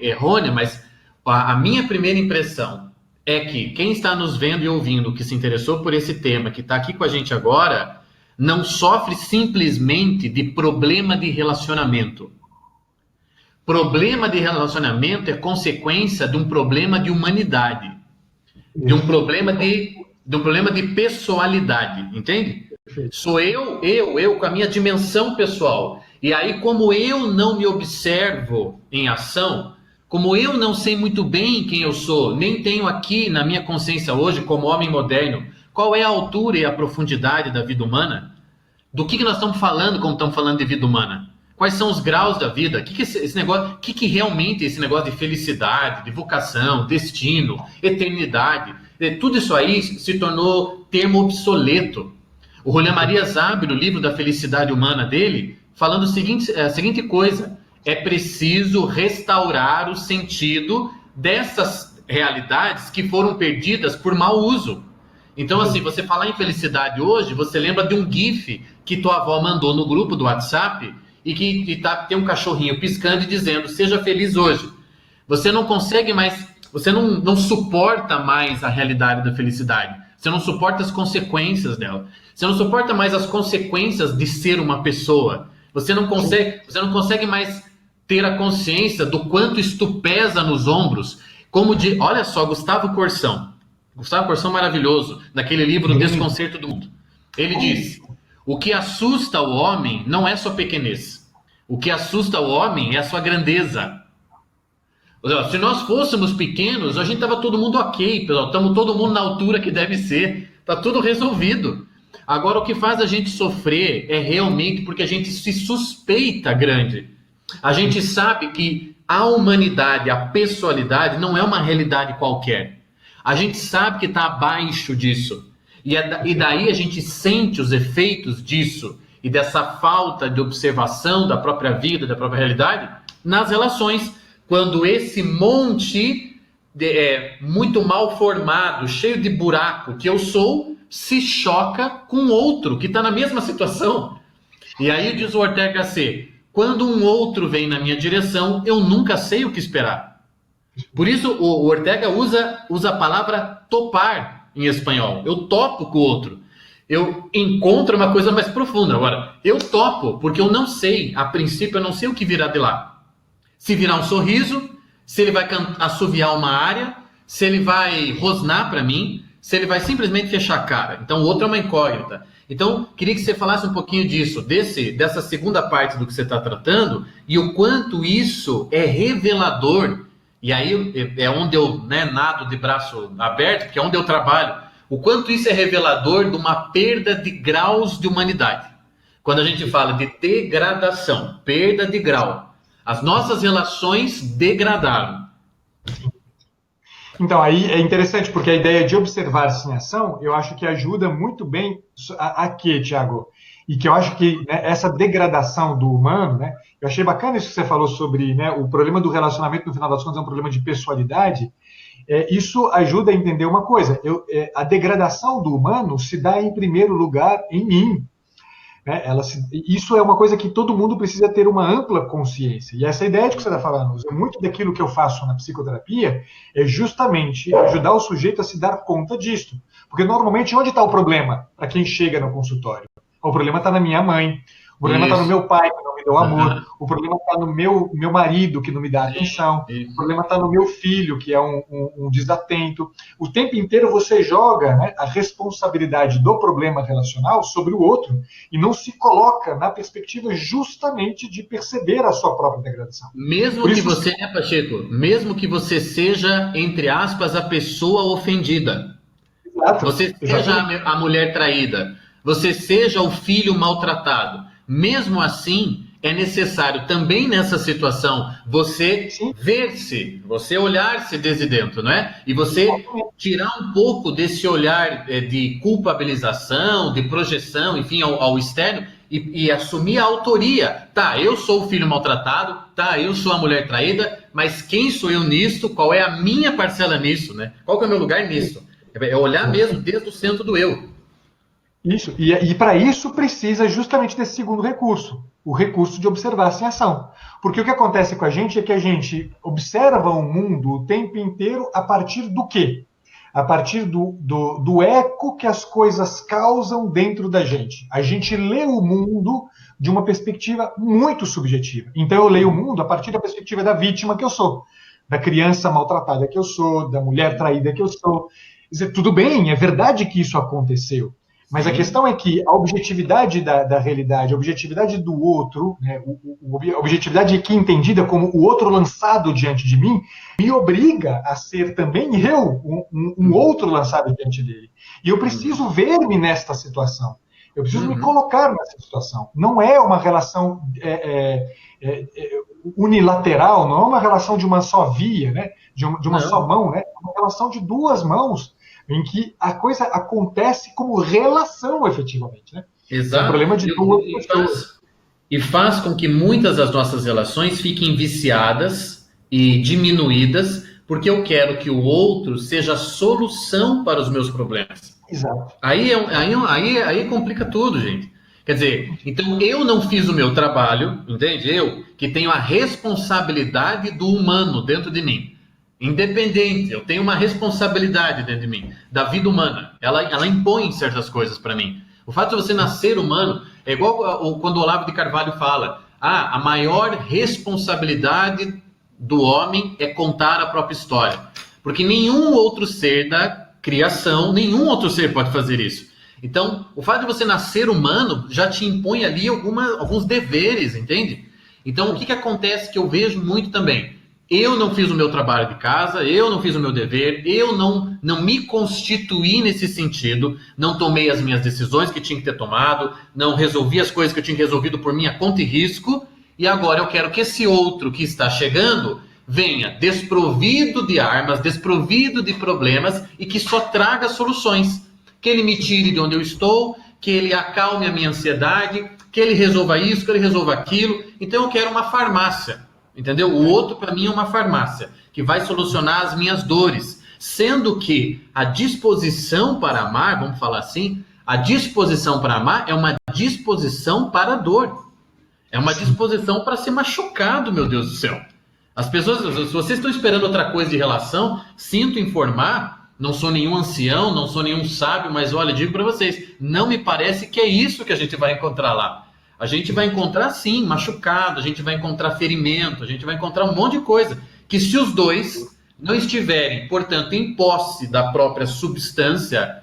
errônea, mas a minha primeira impressão é que quem está nos vendo e ouvindo, que se interessou por esse tema, que está aqui com a gente agora, não sofre simplesmente de problema de relacionamento. Problema de relacionamento é consequência de um problema de humanidade, de um problema de pessoalidade, entende? Sou eu com a minha dimensão pessoal. E aí, como eu não me observo em ação, como eu não sei muito bem quem eu sou, nem tenho aqui na minha consciência hoje, como homem moderno, qual é a altura e a profundidade da vida humana, do que nós estamos falando quando estamos falando de vida humana? Quais são os graus da vida? O que realmente esse negócio de felicidade, de vocação, destino, eternidade, tudo isso aí se tornou termo obsoleto. O Julián Maria abre no livro da felicidade humana dele, falando a seguinte coisa: é preciso restaurar o sentido dessas realidades que foram perdidas por mau uso. Então, assim, você falar em felicidade hoje, você lembra de um GIF que tua avó mandou no grupo do WhatsApp e que tem um cachorrinho piscando e dizendo: seja feliz hoje. Você não consegue mais, você não suporta mais a realidade da felicidade. Você não suporta as consequências dela. Você não suporta mais as consequências de ser uma pessoa. Você não consegue mais ter a consciência do quanto isto pesa nos ombros. Olha só, Gustavo Corsão. Gustavo Corsão maravilhoso, naquele livro Desconcerto do Mundo. Ele diz: o que assusta o homem não é sua pequenez. O que assusta o homem é a sua grandeza. Se nós fôssemos pequenos, a gente estava todo mundo ok, estamos todo mundo na altura que deve ser, está tudo resolvido. Agora, o que faz a gente sofrer é realmente porque a gente se suspeita grande. A gente sabe que a humanidade, a pessoalidade, não é uma realidade qualquer. A gente sabe que está abaixo disso. E daí a gente sente os efeitos disso e dessa falta de observação da própria vida, da própria realidade, nas relações. Quando esse monte muito mal formado, cheio de buraco que eu sou, se choca com outro que está na mesma situação. E aí diz o Ortega Gasset: quando um outro vem na minha direção, eu nunca sei o que esperar. Por isso o Ortega usa a palavra topar em espanhol. Eu topo com o outro. Eu encontro uma coisa mais profunda. Agora, eu topo porque eu não sei, a princípio eu não sei o que virá de lá. Se virar um sorriso, se ele vai assoviar uma área, se ele vai rosnar para mim, se ele vai simplesmente fechar a cara. Então, o outro é uma incógnita. Então, queria que você falasse um pouquinho disso, dessa segunda parte do que você está tratando, e o quanto isso é revelador. E aí é onde eu nado de braço aberto, porque é onde eu trabalho. O quanto isso é revelador de uma perda de graus de humanidade. Quando a gente fala de degradação, perda de grau, as nossas relações degradaram. Então, aí é interessante, porque a ideia de observar-se em ação, eu acho que ajuda muito bem a quê, Tiago? E que eu acho que essa degradação do humano, eu achei bacana isso que você falou sobre o problema do relacionamento, no final das contas, é um problema de pessoalidade. Isso ajuda a entender uma coisa: a degradação do humano se dá, em primeiro lugar, em mim. Isso é uma coisa que todo mundo precisa ter uma ampla consciência. E essa ideia de que você está falando, muito daquilo que eu faço na psicoterapia é justamente ajudar o sujeito a se dar conta disso. Porque normalmente onde está o problema para quem chega no consultório? O problema está na minha mãe, o problema está no meu pai, que não me deu amor, o problema está no meu marido, que não me dá atenção, o problema está no meu filho, que é um desatento. O tempo inteiro você joga a responsabilidade do problema relacional sobre o outro e não se coloca na perspectiva justamente de perceber a sua própria degradação. Mesmo que você, Pacheco, mesmo que você seja, entre aspas, a pessoa ofendida. Exato, você seja a mulher traída, você seja o filho maltratado. Mesmo assim, é necessário também nessa situação você ver-se, você olhar-se desde dentro, não é? E você tirar um pouco desse olhar de culpabilização, de projeção, enfim, ao externo e assumir a autoria. Tá, eu sou o filho maltratado, tá, eu sou a mulher traída, mas quem sou eu nisto? Qual é a minha parcela nisso, né? Qual que é o meu lugar nisso? É olhar mesmo desde o centro do eu. Isso, e para isso precisa justamente desse segundo recurso, o recurso de observar-se em ação. Porque o que acontece com a gente é que a gente observa o mundo o tempo inteiro a partir do quê? A partir do eco que as coisas causam dentro da gente. A gente lê o mundo de uma perspectiva muito subjetiva. Então eu leio o mundo a partir da perspectiva da vítima que eu sou, da criança maltratada que eu sou, da mulher traída que eu sou. Quer dizer, tudo bem, é verdade que isso aconteceu. Mas a questão é que a objetividade da realidade, a objetividade do outro, a objetividade aqui entendida como o outro lançado diante de mim, me obriga a ser também eu, um outro lançado diante dele. E eu preciso ver-me nesta situação. Eu preciso me colocar nessa situação. Não é uma relação unilateral, não é uma relação de uma só via, de uma só mão, é uma relação de duas mãos, em que a coisa acontece como relação, efetivamente. Exato. É um problema de duas pessoas. E faz com que muitas das nossas relações fiquem viciadas e diminuídas, porque eu quero que o outro seja a solução para os meus problemas. Exato. Aí complica tudo, gente. Quer dizer, então eu não fiz o meu trabalho, entende? Eu, que tenho a responsabilidade do humano dentro de mim. Independente, eu tenho uma responsabilidade dentro de mim, da vida humana. Ela impõe certas coisas para mim. O fato de você nascer humano é igual quando o Olavo de Carvalho fala: a maior responsabilidade do homem é contar a própria história. Porque nenhum outro ser criação, nenhum outro ser pode fazer isso. Então, o fato de você nascer humano já te impõe ali alguns deveres, entende? Então, o que acontece que eu vejo muito também? Eu não fiz o meu trabalho de casa, eu não fiz o meu dever, eu não me constituí nesse sentido, não tomei as minhas decisões que tinha que ter tomado, não resolvi as coisas que eu tinha resolvido por minha conta e risco, e agora eu quero que esse outro que está chegando venha desprovido de armas, desprovido de problemas e que só traga soluções. Que ele me tire de onde eu estou, que ele acalme a minha ansiedade, que ele resolva isso, que ele resolva aquilo. Então eu quero uma farmácia, entendeu? O outro para mim é uma farmácia, que vai solucionar as minhas dores. Sendo que a disposição para amar, vamos falar assim, a disposição para amar é uma disposição para a dor. É uma disposição para ser machucado, meu Deus do céu. As pessoas, se vocês estão esperando outra coisa de relação, sinto informar, não sou nenhum ancião, não sou nenhum sábio, mas olha, digo para vocês, não me parece que é isso que a gente vai encontrar lá. A gente vai encontrar, sim, machucado, a gente vai encontrar ferimento, a gente vai encontrar um monte de coisa, que se os dois não estiverem, portanto, em posse da própria substância,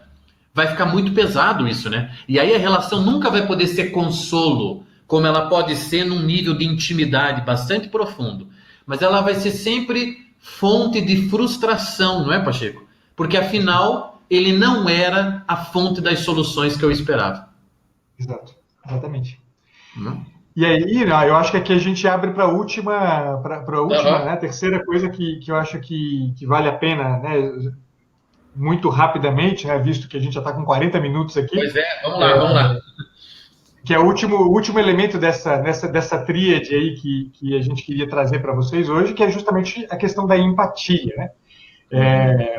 vai ficar muito pesado isso, né? E aí a relação nunca vai poder ser consolo, como ela pode ser num nível de intimidade bastante profundo. Mas ela vai ser sempre fonte de frustração, não é, Pacheco? Porque, afinal, ele não era a fonte das soluções que eu esperava. Exato, exatamente. E aí, eu acho que aqui a gente abre para a última, né, terceira coisa que eu acho que vale a pena, né, muito rapidamente, né, visto que a gente já está com 40 minutos aqui. Pois é, vamos lá. Que é o último elemento dessa tríade aí que a gente queria trazer para vocês hoje, que é justamente a questão da empatia, né?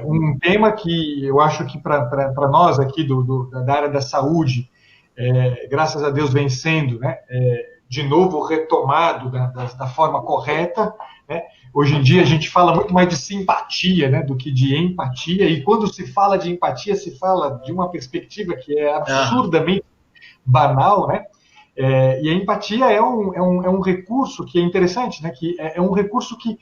Um tema que eu acho que para nós aqui da área da saúde, graças a Deus vem sendo, né, de novo retomado da forma correta, né? Hoje em dia a gente fala muito mais de simpatia, né, do que de empatia, e quando se fala de empatia, se fala de uma perspectiva que é absurdamente banal, né? E a empatia é um recurso que é interessante, né? Que é um recurso que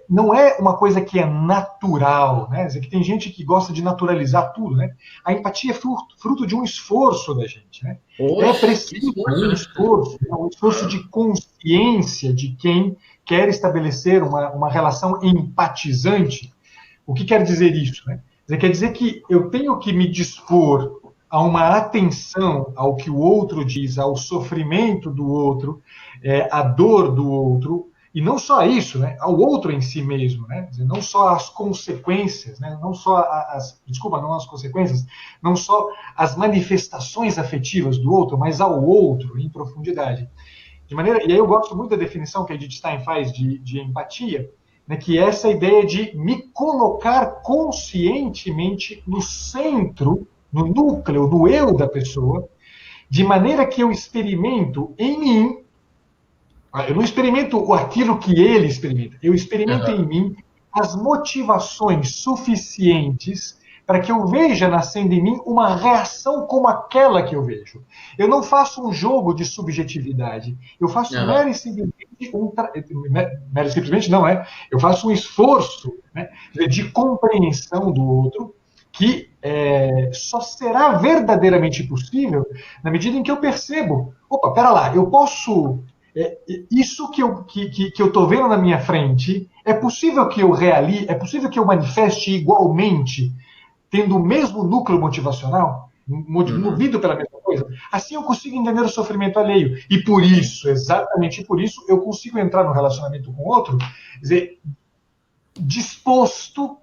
não é uma coisa que é natural, né? Quer dizer, que tem gente que gosta de naturalizar tudo, né? A empatia é fruto de um esforço da gente, né? É preciso um esforço de consciência de quem quer estabelecer uma relação empatizante. O que quer dizer isso, né? Quer dizer que eu tenho que me dispor a uma atenção ao que o outro diz, ao sofrimento do outro, à dor do outro, e não só isso, né, ao outro em si mesmo, né, quer dizer, não só as consequências, né, não só não as consequências, não só as manifestações afetivas do outro, mas ao outro em profundidade. E aí eu gosto muito da definição que a Edith Stein faz de empatia, né, que é essa ideia de me colocar conscientemente no centro, no núcleo, no eu da pessoa, de maneira que eu experimento em mim, eu não experimento aquilo que ele experimenta, eu experimento em mim as motivações suficientes para que eu veja nascendo em mim uma reação como aquela que eu vejo. Eu não faço um jogo de subjetividade, eu faço mero e simplesmente não é, eu faço um esforço, né, de compreensão do outro, que só será verdadeiramente possível na medida em que eu percebo, opa, pera lá, eu posso, isso que eu estou vendo na minha frente, é possível que eu realize, é possível que eu manifeste igualmente, tendo o mesmo núcleo motivacional, movido pela mesma coisa. Assim eu consigo entender o sofrimento alheio. E por isso, exatamente por isso, eu consigo entrar no relacionamento com outro, quer dizer, disposto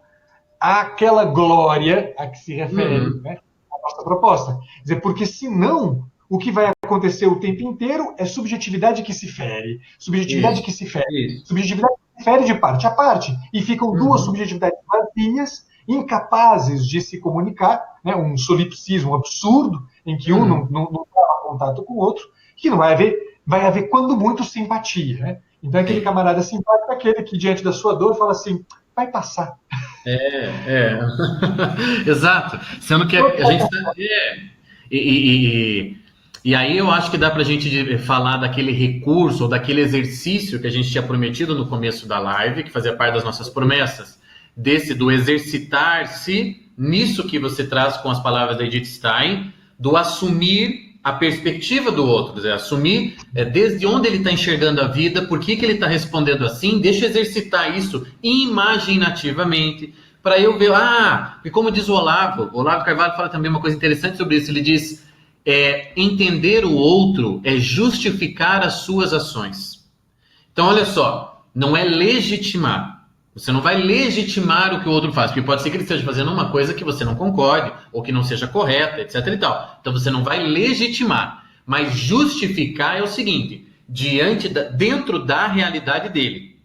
àquela glória a que se refere, né, a nossa proposta. Quer dizer, porque senão, o que vai acontecer o tempo inteiro é subjetividade que se fere, subjetividade que se fere, subjetividade que se fere de parte a parte, e ficam duas subjetividades vazias, incapazes de se comunicar, né, um solipsismo absurdo, em que um não toma contato com o outro, que não vai haver quando muito simpatia, né? Então aquele camarada simpático é aquele que diante da sua dor fala assim, vai passar. Exato. Sendo que a gente está... E aí eu acho que dá para a gente falar daquele recurso ou daquele exercício que a gente tinha prometido no começo da live, que fazia parte das nossas promessas, do exercitar-se nisso que você traz com as palavras da Edith Stein, do assumir a perspectiva do outro, quer dizer, assumir desde onde ele está enxergando a vida, por que ele está respondendo assim, deixa eu exercitar isso imaginativamente, para eu ver, e como diz o Olavo Carvalho fala também uma coisa interessante sobre isso, ele diz, entender o outro é justificar as suas ações. Então, olha só, não é legitimar. Você não vai legitimar o que o outro faz, porque pode ser que ele esteja fazendo uma coisa que você não concorde, ou que não seja correta, etc. e tal. Então, você não vai legitimar. Mas justificar é o seguinte, dentro da realidade dele.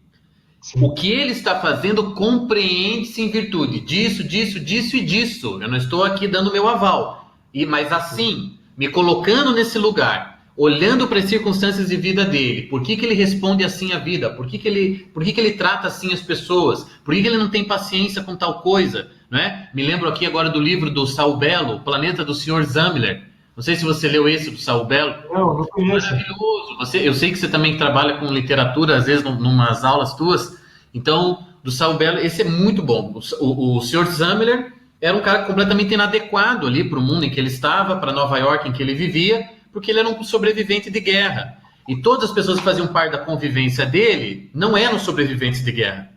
Sim. O que ele está fazendo compreende-se em virtude disso, disso, disso e disso. Eu não estou aqui dando meu aval. Mas assim, me colocando nesse lugar, olhando para as circunstâncias de vida dele, por que ele responde assim à vida, por que ele trata assim as pessoas, por que ele não tem paciência com tal coisa, não é? Me lembro aqui agora do livro do Saul Bellow, O Planeta do Sr. Zamler. Não sei se você leu esse do Saul Bellow. Não conheço. Maravilhoso. Eu sei que você também trabalha com literatura, às vezes, numas aulas tuas. Então, do Saul Bellow, esse é muito bom. O Sr. Zamler era um cara completamente inadequado ali para o mundo em que ele estava, para Nova York em que ele vivia, porque ele era um sobrevivente de guerra. E todas as pessoas que faziam parte da convivência dele não eram sobreviventes de guerra.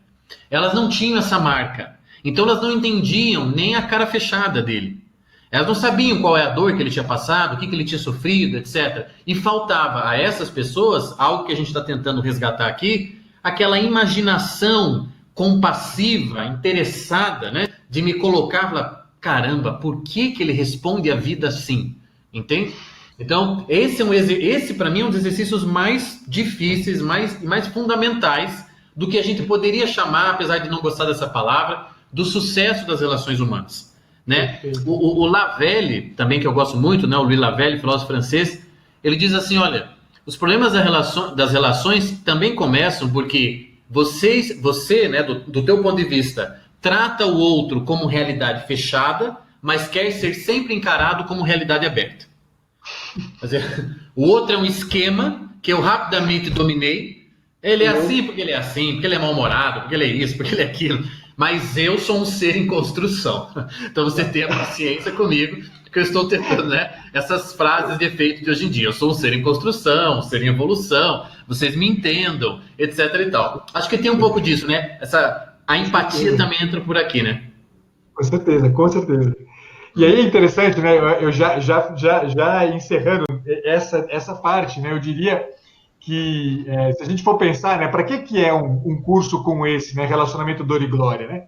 Elas não tinham essa marca. Então elas não entendiam nem a cara fechada dele. Elas não sabiam qual é a dor que ele tinha passado, o que ele tinha sofrido, etc. E faltava a essas pessoas, algo que a gente está tentando resgatar aqui, aquela imaginação compassiva, interessada, né? De me colocar e falar, caramba, por que ele responde a vida assim? Entende? Então, esse para mim é um dos exercícios mais difíceis, mais fundamentais do que a gente poderia chamar, apesar de não gostar dessa palavra, do sucesso das relações humanas. Né? O Lavelle, também que eu gosto muito, né? O Louis Lavelle, filósofo francês, ele diz assim, olha, os problemas das relações também começam porque você, né, do teu ponto de vista, trata o outro como realidade fechada, mas quer ser sempre encarado como realidade aberta. Quer dizer, o outro é um esquema que eu rapidamente dominei. Ele é assim porque ele é assim, porque ele é mal-humorado, porque ele é isso, porque ele é aquilo. Mas eu sou um ser em construção. Então você tenha paciência comigo, que eu estou tentando, né? Essas frases de efeito de hoje em dia. Eu sou um ser em construção, um ser em evolução, vocês me entendam, etc e tal. Acho que tem um pouco disso, né? A empatia também entra por aqui, né? Com certeza, com certeza. E aí é interessante, né? Eu já encerrando essa parte, né? Eu diria que se a gente for pensar, né? Para que é um curso como esse, né? Relacionamento Dor e Glória, né?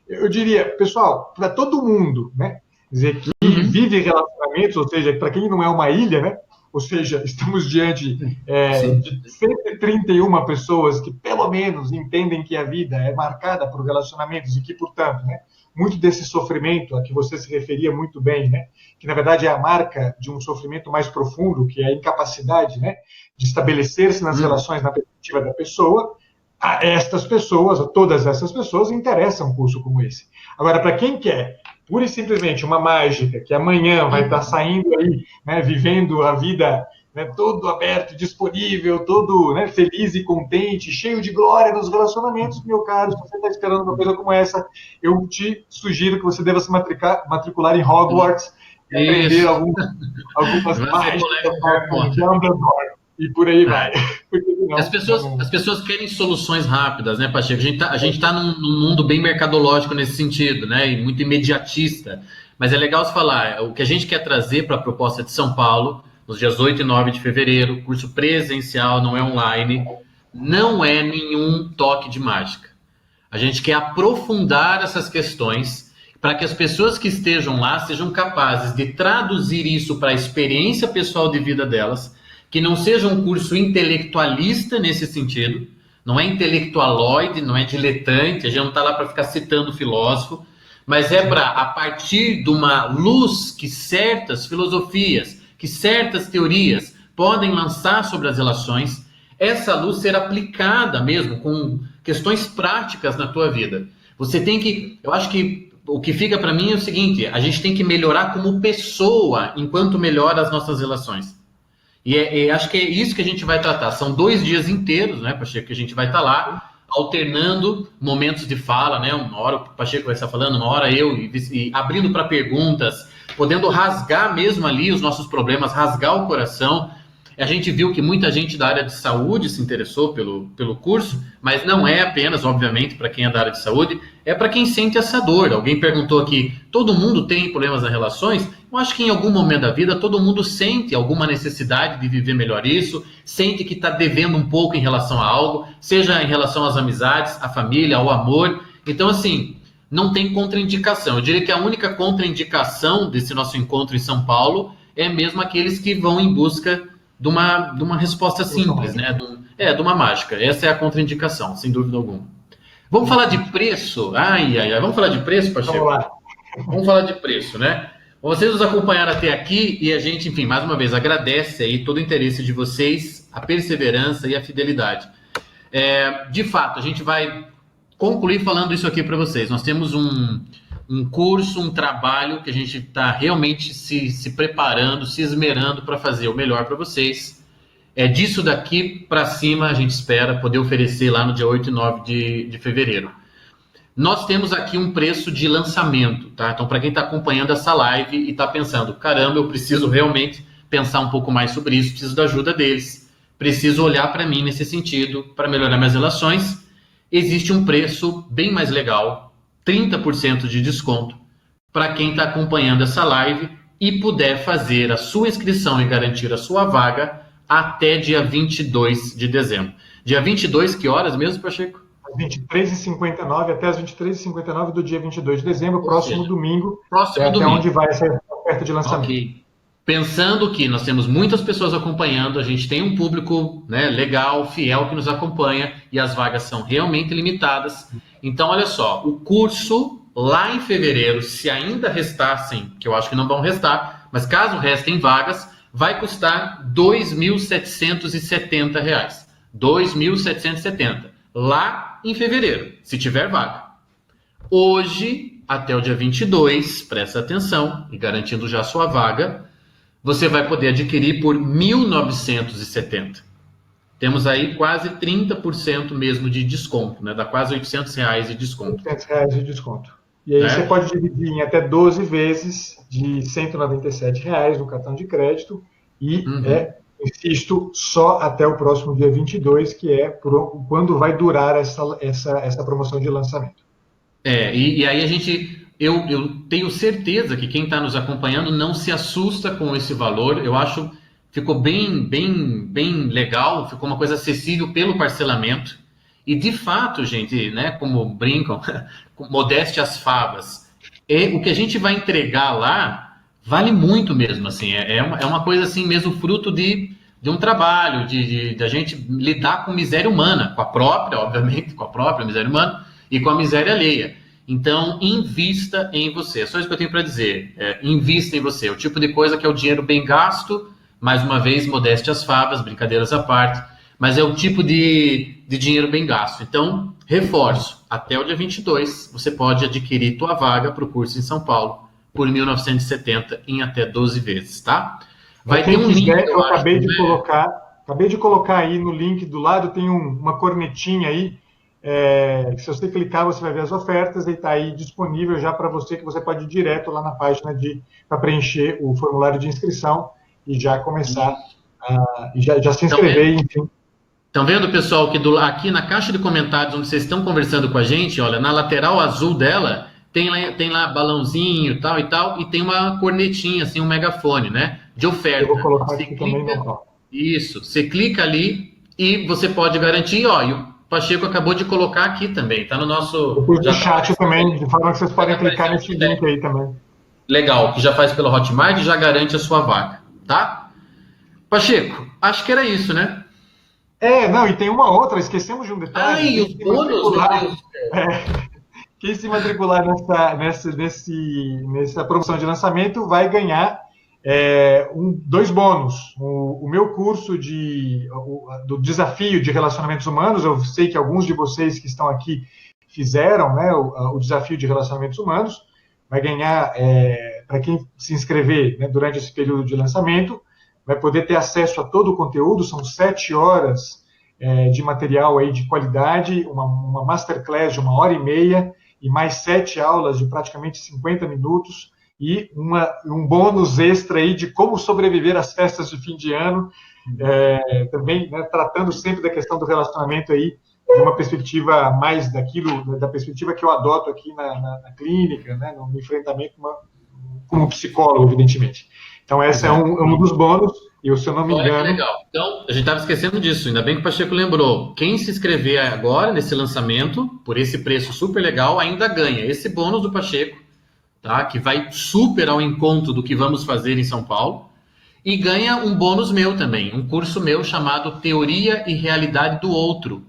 Eu diria, pessoal, para todo mundo, né? Quer dizer, que vive relacionamentos, ou seja, para quem não é uma ilha, né? Ou seja, estamos diante de 131 pessoas que pelo menos entendem que a vida é marcada por relacionamentos e que, portanto, né? Muito desse sofrimento a que você se referia muito bem, né? Que na verdade é a marca de um sofrimento mais profundo, que é a incapacidade, né, de estabelecer-se nas relações na perspectiva da pessoa. A estas pessoas, a todas essas pessoas, interessa um curso como esse. Agora, para quem quer pura e simplesmente uma mágica, que amanhã vai estar saindo aí, né, vivendo a vida, né, todo aberto, disponível, todo, né, feliz e contente, cheio de glória nos relacionamentos, meu caro, se você está esperando uma coisa como essa, eu te sugiro que você deva se matricular em Hogwarts e aprender algumas mágicas de Dumbledore, e por aí vai. As pessoas querem soluções rápidas, né, Pacheco? A gente tá num mundo bem mercadológico nesse sentido, né, e muito imediatista, mas é legal você falar, o que a gente quer trazer para a proposta de São Paulo, nos dias 8 e 9 de fevereiro, curso presencial, não é online, não é nenhum toque de mágica. A gente quer aprofundar essas questões para que as pessoas que estejam lá sejam capazes de traduzir isso para a experiência pessoal de vida delas, que não seja um curso intelectualista nesse sentido, não é intelectualoide, não é diletante, a gente não está lá para ficar citando filósofo, mas é para, a partir de uma luz que certas filosofias, que certas teorias podem lançar sobre as relações, essa luz ser aplicada mesmo com questões práticas na tua vida. Você tem que, eu acho que o que fica para mim é o seguinte, a gente tem que melhorar como pessoa enquanto melhora as nossas relações. E acho que é isso que a gente vai tratar. São 2 dias inteiros, né, Pacheco, que a gente vai estar lá, alternando momentos de fala, né? Uma hora o Pacheco vai estar falando, uma hora eu, e abrindo para perguntas, podendo rasgar mesmo ali os nossos problemas, rasgar o coração. A gente viu que muita gente da área de saúde se interessou pelo curso, mas não é apenas, obviamente, para quem é da área de saúde, é para quem sente essa dor. Alguém perguntou aqui, todo mundo tem problemas nas relações? Eu acho que em algum momento da vida todo mundo sente alguma necessidade de viver melhor isso, sente que está devendo um pouco em relação a algo, seja em relação às amizades, à família, ao amor. Então, assim, não tem contraindicação. Eu diria que a única contraindicação desse nosso encontro em São Paulo é mesmo aqueles que vão em busca de uma resposta simples, né? De uma mágica. Essa é a contraindicação, sem dúvida alguma. Vamos falar de preço? Vamos falar de preço, Pacheco? Vamos lá. Vamos falar de preço, né? Vocês nos acompanharam até aqui e a gente, enfim, mais uma vez, agradece aí todo o interesse de vocês, a perseverança e a fidelidade. De fato, a gente vai concluir falando isso aqui para vocês. Nós temos um curso, um trabalho que a gente está realmente se preparando, se esmerando para fazer o melhor para vocês. Disso daqui para cima a gente espera poder oferecer lá no dia 8 e 9 de fevereiro. Nós temos aqui um preço de lançamento, tá? Então, para quem está acompanhando essa live e está pensando, caramba, eu preciso realmente pensar um pouco mais sobre isso, preciso da ajuda deles, preciso olhar para mim nesse sentido, para melhorar minhas relações, existe um preço bem mais legal, 30% de desconto, para quem está acompanhando essa live e puder fazer a sua inscrição e garantir a sua vaga até dia 22 de dezembro. Dia 22, que horas mesmo, Pacheco? Às 23h59, até às 23h59 do dia 22 de dezembro, próximo domingo. Até onde vai essa oferta de lançamento. Okay. Pensando que nós temos muitas pessoas acompanhando, a gente tem um público, né, legal, fiel que nos acompanha e as vagas são realmente limitadas. Então, olha só, o curso lá em fevereiro, se ainda restassem, que eu acho que não vão restar, mas caso restem vagas, vai custar R$ 2.770. R$ 2.770. Lá em fevereiro, se tiver vaga. Hoje, até o dia 22, presta atenção, e garantindo já a sua vaga, você vai poder adquirir por R$ 1.970. Temos aí quase 30% mesmo de desconto, né? Dá quase R$ 800 de desconto. R$ 800 de desconto. E aí você pode dividir em até 12 vezes de R$ 197 no cartão de crédito e insisto, só até o próximo dia 22, que é quando vai durar essa promoção de lançamento. E aí eu tenho certeza que quem está nos acompanhando não se assusta com esse valor. Eu acho que ficou bem legal, ficou uma coisa acessível pelo parcelamento. E de fato, gente, né, como brincam, modéstia às favas, o que a gente vai entregar lá vale muito mesmo, assim, é uma coisa assim mesmo, fruto de um trabalho, de gente lidar com miséria humana, com a própria, obviamente, com a própria miséria humana e com a miséria alheia. Então, invista em você. É só isso que eu tenho para dizer. Invista em você. O tipo de coisa que é o dinheiro bem gasto, mais uma vez, modéstia às favas, brincadeiras à parte, mas é o tipo de dinheiro bem gasto. Então, reforço, até o dia 22, você pode adquirir tua vaga para o curso em São Paulo por R$ 1.970 em até 12 vezes, tá? Vai ter um link, eu acabei de colocar aí no link do lado, tem uma cornetinha aí, se você clicar você vai ver as ofertas e está aí disponível já para você, que você pode ir direto lá na página para preencher o formulário de inscrição e já começar já se inscrever, enfim. Estão vendo, pessoal, que aqui na caixa de comentários onde vocês estão conversando com a gente, olha, na lateral azul dela, tem lá balãozinho e tal, e tem uma cornetinha, assim, um megafone, né, de oferta. Eu vou colocar aqui também no local. Isso, você clica ali e você pode garantir, e o Pacheco acabou de colocar aqui também, tá no nosso... Depois do chat também, de forma que vocês podem clicar nesse link aí também. Legal, que já faz pelo Hotmart e já garante a sua vaga, tá? Pacheco, acho que era isso, né? Não, e tem uma outra, esquecemos de um detalhe. E os bônus, meu Deus. Quem se matricular nessa promoção de lançamento vai ganhar 2 bônus. O meu curso do desafio de relacionamentos humanos, eu sei que alguns de vocês que estão aqui fizeram, né, o desafio de relacionamentos humanos, vai ganhar, para quem se inscrever, né, durante esse período de lançamento, vai poder ter acesso a todo o conteúdo, são 7 horas de material aí de qualidade, uma masterclass de 1h30 e mais 7 aulas de praticamente 50 minutos e um bônus extra aí de como sobreviver às festas de fim de ano, também, né, tratando sempre da questão do relacionamento aí de uma perspectiva mais da perspectiva que eu adoto aqui na clínica, né, no enfrentamento como psicólogo, evidentemente. Então, esse é um dos bônus, e se eu não me engano... Olha que legal. Então, a gente estava esquecendo disso, ainda bem que o Pacheco lembrou. Quem se inscrever agora nesse lançamento, por esse preço super legal, ainda ganha esse bônus do Pacheco, tá? Que vai super ao encontro do que vamos fazer em São Paulo, e ganha um bônus meu também, um curso meu chamado Teoria e Realidade do Outro.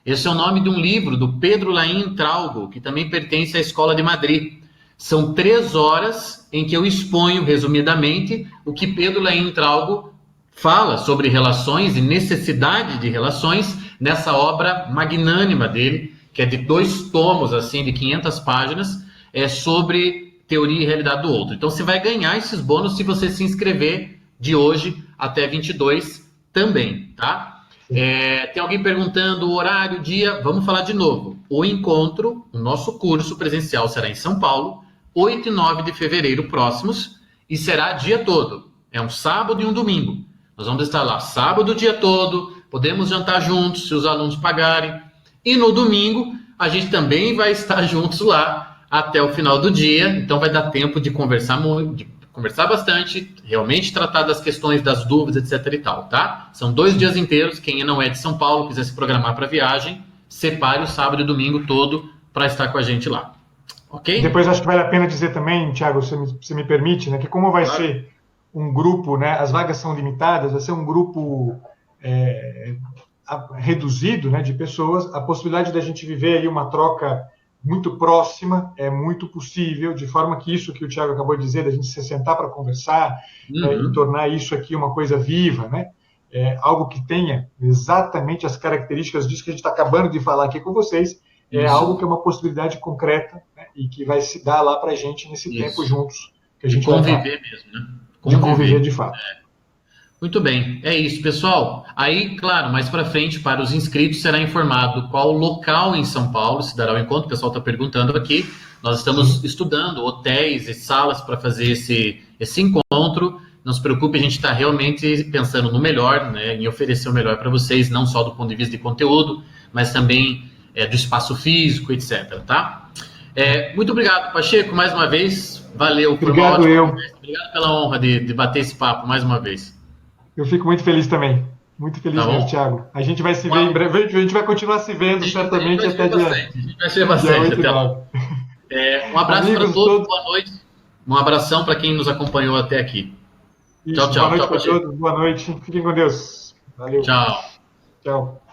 Esse é o nome de um livro do Pedro Laim Traugo, que também pertence à Escola de Madrid. São 3 horas em que eu exponho, resumidamente, o que Pedro Laim Traugo fala sobre relações e necessidade de relações nessa obra magnânima dele, que é de 2 tomos, assim, de 500 páginas, sobre teoria e realidade do outro. Então, você vai ganhar esses bônus se você se inscrever de hoje até 22 também, tá? Tem alguém perguntando o horário, dia, vamos falar de novo. O encontro, o nosso curso presencial será em São Paulo, 8 e 9 de fevereiro próximos, e será dia todo. É um sábado e um domingo. Nós vamos estar lá sábado o dia todo, podemos jantar juntos, se os alunos pagarem. E no domingo, a gente também vai estar juntos lá até o final do dia, então vai dar tempo de conversar muito, de conversar bastante, realmente tratar das questões, das dúvidas, etc e tal, tá? São 2 dias inteiros, quem não é de São Paulo, quiser se programar para viagem, separe o sábado e o domingo todo para estar com a gente lá, ok? Depois acho que vale a pena dizer também, Thiago, se me permite, né, que como vai ser um grupo, né, as vagas são limitadas, vai ser um grupo reduzido, né, de pessoas, a possibilidade da gente viver aí uma troca muito próxima, é muito possível, de forma que isso que o Thiago acabou de dizer, da gente se sentar para conversar e tornar isso aqui uma coisa viva, né? Algo que tenha exatamente as características disso que a gente está acabando de falar aqui com vocês, algo que é uma possibilidade concreta, né? E que vai se dar lá para a gente nesse tempo juntos. Que a gente de conviver mesmo, né? De conviver de fato. Muito bem, é isso, pessoal. Aí, claro, mais para frente, para os inscritos, será informado qual local em São Paulo se dará o encontro. O pessoal está perguntando aqui. Nós estamos estudando hotéis e salas para fazer esse encontro. Não se preocupe, a gente está realmente pensando no melhor, né, em oferecer o melhor para vocês, não só do ponto de vista de conteúdo, mas também do espaço físico, etc. Tá? Muito obrigado, Pacheco, mais uma vez. Valeu. Obrigado, Obrigado pela honra de bater esse papo mais uma vez. Eu fico muito feliz também. Muito feliz mesmo, Thiago. A gente vai se ver em breve. A gente vai continuar se vendo, certamente, até dia. A gente vai se ver bastante. Até lá. Um abraço para todos. Boa noite. Um abração para quem nos acompanhou até aqui. Isso, tchau, tchau. Boa noite para todos. Boa noite. Fiquem com Deus. Valeu. Tchau. Tchau.